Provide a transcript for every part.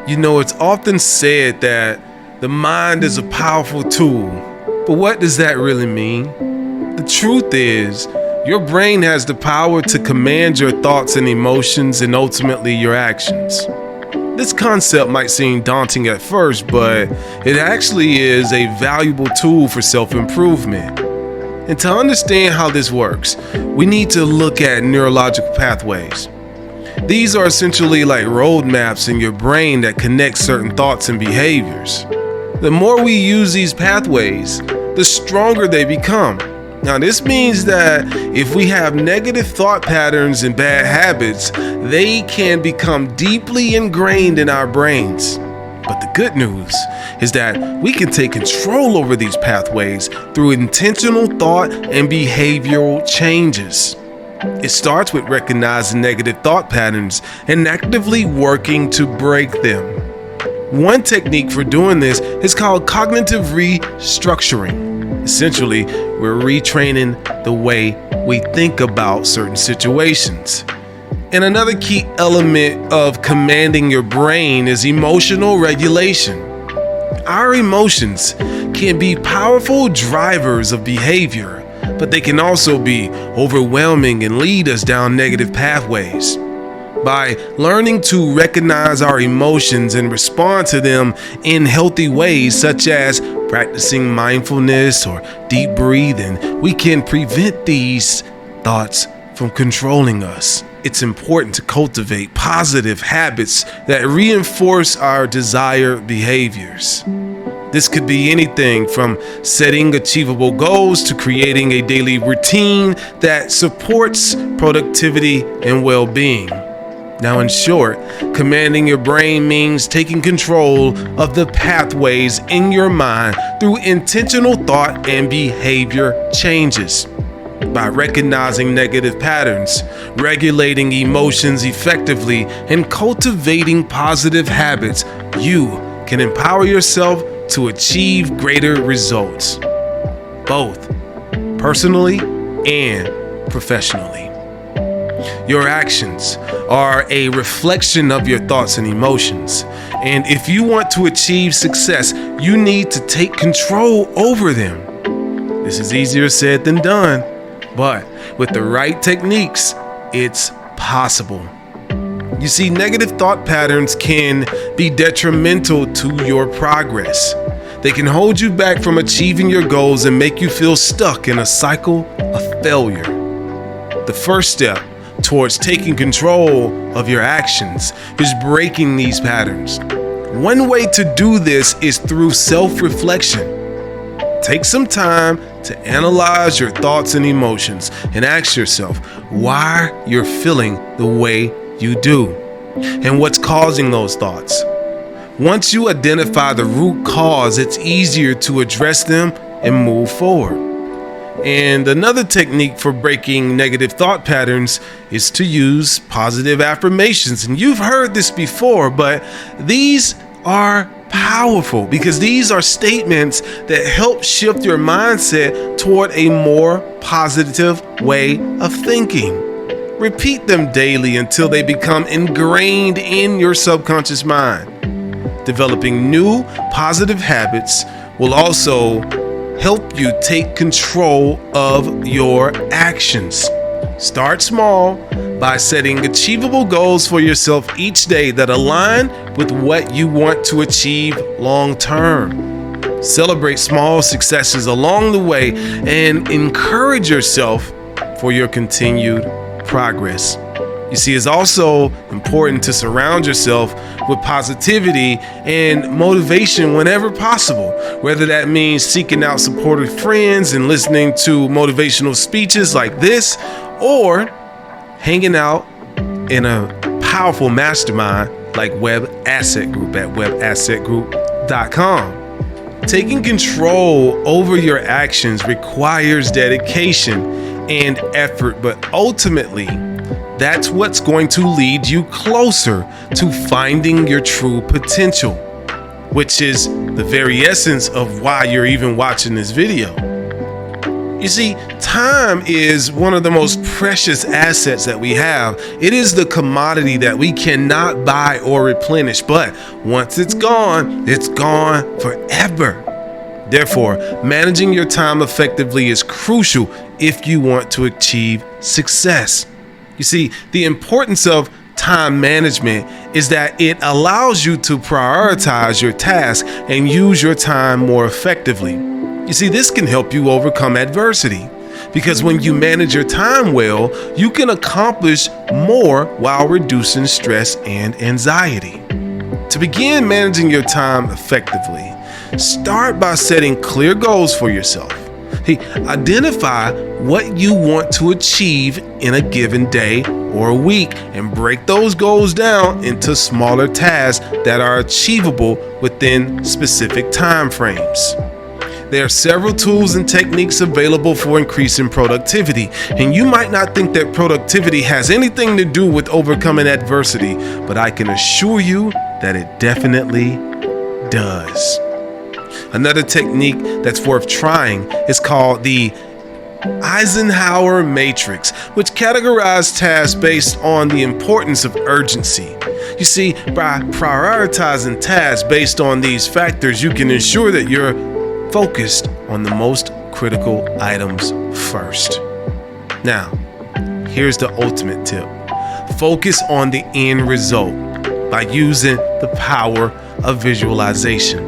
It's often said that the mind is a powerful tool, but what does that really mean? The truth is, your brain has the power to command your thoughts and emotions and ultimately your actions. This concept might seem daunting at first, but it actually is a valuable tool for self-improvement. And to understand how this works, we need to look at neurological pathways. These are essentially like roadmaps in your brain that connect certain thoughts and behaviors. The more we use these pathways, the stronger they become. Now, this means that if we have negative thought patterns and bad habits, they can become deeply ingrained in our brains. But the good news is that we can take control over these pathways through intentional thought and behavioral changes. It starts with recognizing negative thought patterns and actively working to break them. One technique for doing this is called cognitive restructuring. Essentially, we're retraining the way we think about certain situations. And another key element of commanding your brain is emotional regulation. Our emotions can be powerful drivers of behavior, but they can also be overwhelming and lead us down negative pathways. By learning to recognize our emotions and respond to them in healthy ways, such as practicing mindfulness or deep breathing, we can prevent these thoughts from controlling us. It's important to cultivate positive habits that reinforce our desired behaviors. This could be anything from setting achievable goals to creating a daily routine that supports productivity and well-being. Now, in short, commanding your brain means taking control of the pathways in your mind through intentional thought and behavior changes. By recognizing negative patterns, regulating emotions effectively, and cultivating positive habits, you can empower yourself to achieve greater results, both personally and professionally. Your actions are a reflection of your thoughts and emotions. And if you want to achieve success, you need to take control over them. This is easier said than done, but with the right techniques, it's possible. You see, negative thought patterns can be detrimental to your progress. They can hold you back from achieving your goals and make you feel stuck in a cycle of failure. The first step towards taking control of your actions is breaking these patterns. One way to do this is through self-reflection. Take some time to analyze your thoughts and emotions and ask yourself why you're feeling the way you do and what's causing those thoughts. Once you identify the root cause, it's easier to address them and move forward. And another technique for breaking negative thought patterns is to use positive affirmations. And you've heard this before, but these are powerful because these are statements that help shift your mindset toward a more positive way of thinking. Repeat them daily until they become ingrained in your subconscious mind. Developing new positive habits will also help you take control of your actions. Start small by setting achievable goals for yourself each day that align with what you want to achieve long term. Celebrate small successes along the way and encourage yourself for your continued progress. You see, it's also important to surround yourself with positivity and motivation whenever possible, whether that means seeking out supportive friends and listening to motivational speeches like this, or hanging out in a powerful mastermind like Web Asset Group at webassetgroup.com. Taking control over your actions requires dedication and effort, but ultimately, that's what's going to lead you closer to finding your true potential, which is the very essence of why you're even watching this video. You see, time is one of the most precious assets that we have. It is the commodity that we cannot buy or replenish, but once it's gone forever. Therefore, managing your time effectively is crucial if you want to achieve success. You see, the importance of time management is that it allows you to prioritize your tasks and use your time more effectively. You see, this can help you overcome adversity because when you manage your time well, you can accomplish more while reducing stress and anxiety. To begin managing your time effectively, start by setting clear goals for yourself. Identify what you want to achieve in a given day or a week and break those goals down into smaller tasks that are achievable within specific time frames. There are several tools and techniques available for increasing productivity, and you might not think that productivity has anything to do with overcoming adversity, but I can assure you that it definitely does. Another technique that's worth trying is called the Eisenhower Matrix, which categorizes tasks based on the importance of urgency. You see, by prioritizing tasks based on these factors, you can ensure that you're focused on the most critical items first. Now, here's the ultimate tip. Focus on the end result by using the power of visualization.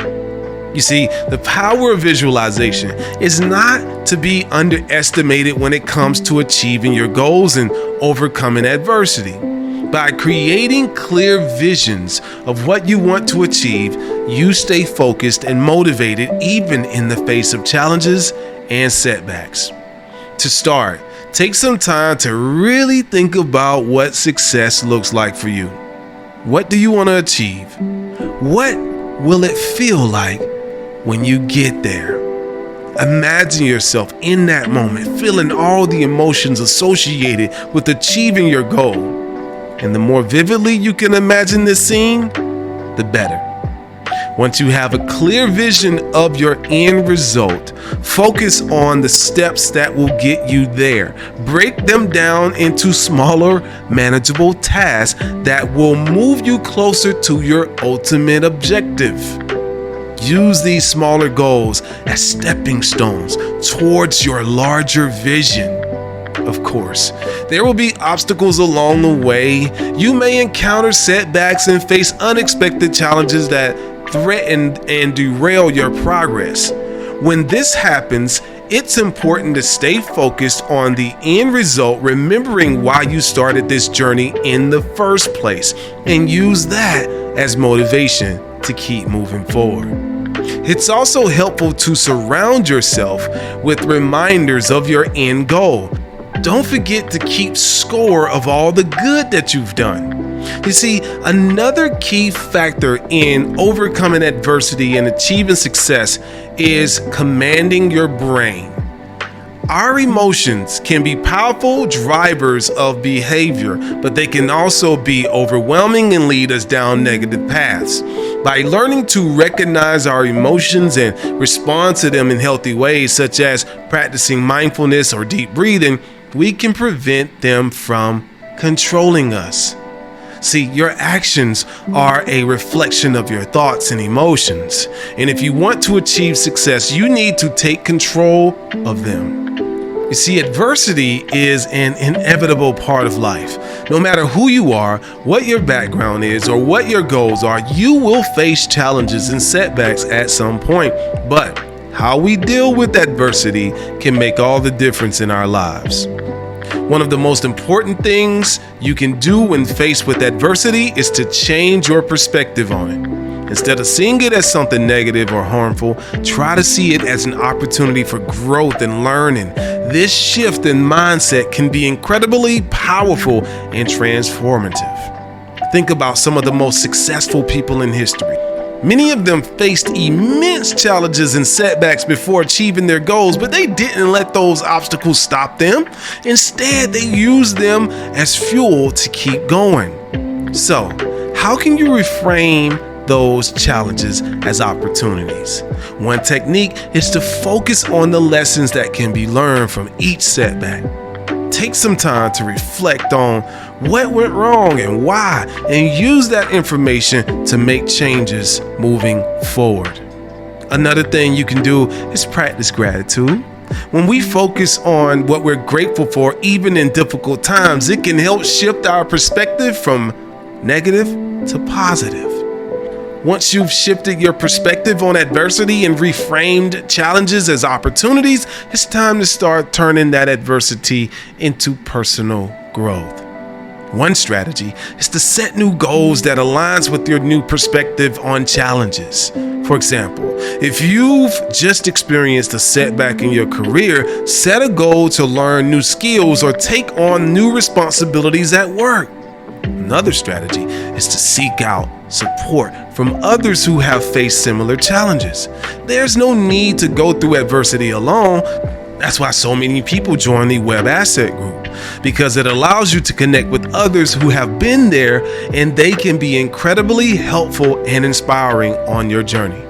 You see, the power of visualization is not to be underestimated when it comes to achieving your goals and overcoming adversity. By creating clear visions of what you want to achieve, you stay focused and motivated even in the face of challenges and setbacks. To start, take some time to really think about what success looks like for you. What do you want to achieve? What will it feel like when you get there? Imagine yourself in that moment, feeling all the emotions associated with achieving your goal. And the more vividly you can imagine this scene, the better. Once you have a clear vision of your end result, focus on the steps that will get you there. Break them down into smaller, manageable tasks that will move you closer to your ultimate objective. Use these smaller goals as stepping stones towards your larger vision. Of course, there will be obstacles along the way. You may encounter setbacks and face unexpected challenges that threaten and derail your progress. When this happens, it's important to stay focused on the end result, remembering why you started this journey in the first place, and use that as motivation to keep moving forward. It's also helpful to surround yourself with reminders of your end goal. Don't forget to keep score of all the good that you've done. You see, another key factor in overcoming adversity and achieving success is commanding your brain. Our emotions can be powerful drivers of behavior, but they can also be overwhelming and lead us down negative paths. By learning to recognize our emotions and respond to them in healthy ways, such as practicing mindfulness or deep breathing, we can prevent them from controlling us. See, your actions are a reflection of your thoughts and emotions. And if you want to achieve success, you need to take control of them. You see, adversity is an inevitable part of life. No matter who you are, what your background is, or what your goals are, you will face challenges and setbacks at some point. But how we deal with adversity can make all the difference in our lives. One of the most important things you can do when faced with adversity is to change your perspective on it. Instead of seeing it as something negative or harmful, try to see it as an opportunity for growth and learning. This shift in mindset can be incredibly powerful and transformative. Think about some of the most successful people in history. Many of them faced immense challenges and setbacks before achieving their goals, but they didn't let those obstacles stop them. Instead, they used them as fuel to keep going. So, how can you reframe those challenges as opportunities. One technique is to focus on the lessons that can be learned from each setback. Take some time to reflect on what went wrong and why, and use that information to make changes moving forward. Another thing you can do is practice gratitude. When we focus on what we're grateful for, even in difficult times, it can help shift our perspective from negative to positive. Once you've shifted your perspective on adversity and reframed challenges as opportunities, it's time to start turning that adversity into personal growth. One strategy is to set new goals that aligns with your new perspective on challenges. For example, if you've just experienced a setback in your career, set a goal to learn new skills or take on new responsibilities at work. Another strategy is to seek out support from others who have faced similar challenges. There's no need to go through adversity alone. That's why so many people join the Web Asset Group, because it allows you to connect with others who have been there, and they can be incredibly helpful and inspiring on your journey.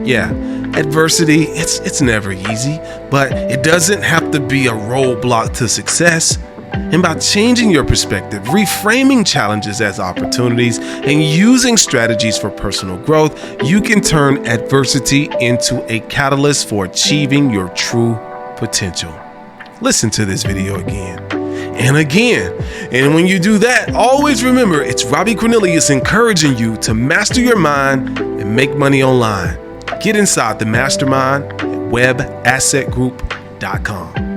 Yeah, adversity, it's never easy, but it doesn't have to be a roadblock to success. And by changing your perspective, reframing challenges as opportunities, and using strategies for personal growth, you can turn adversity into a catalyst for achieving your true potential. Listen to this video again and again. And when you do that, always remember, it's Robbie Cornelius encouraging you to master your mind and make money online. Get inside the mastermind at webassetgroup.com.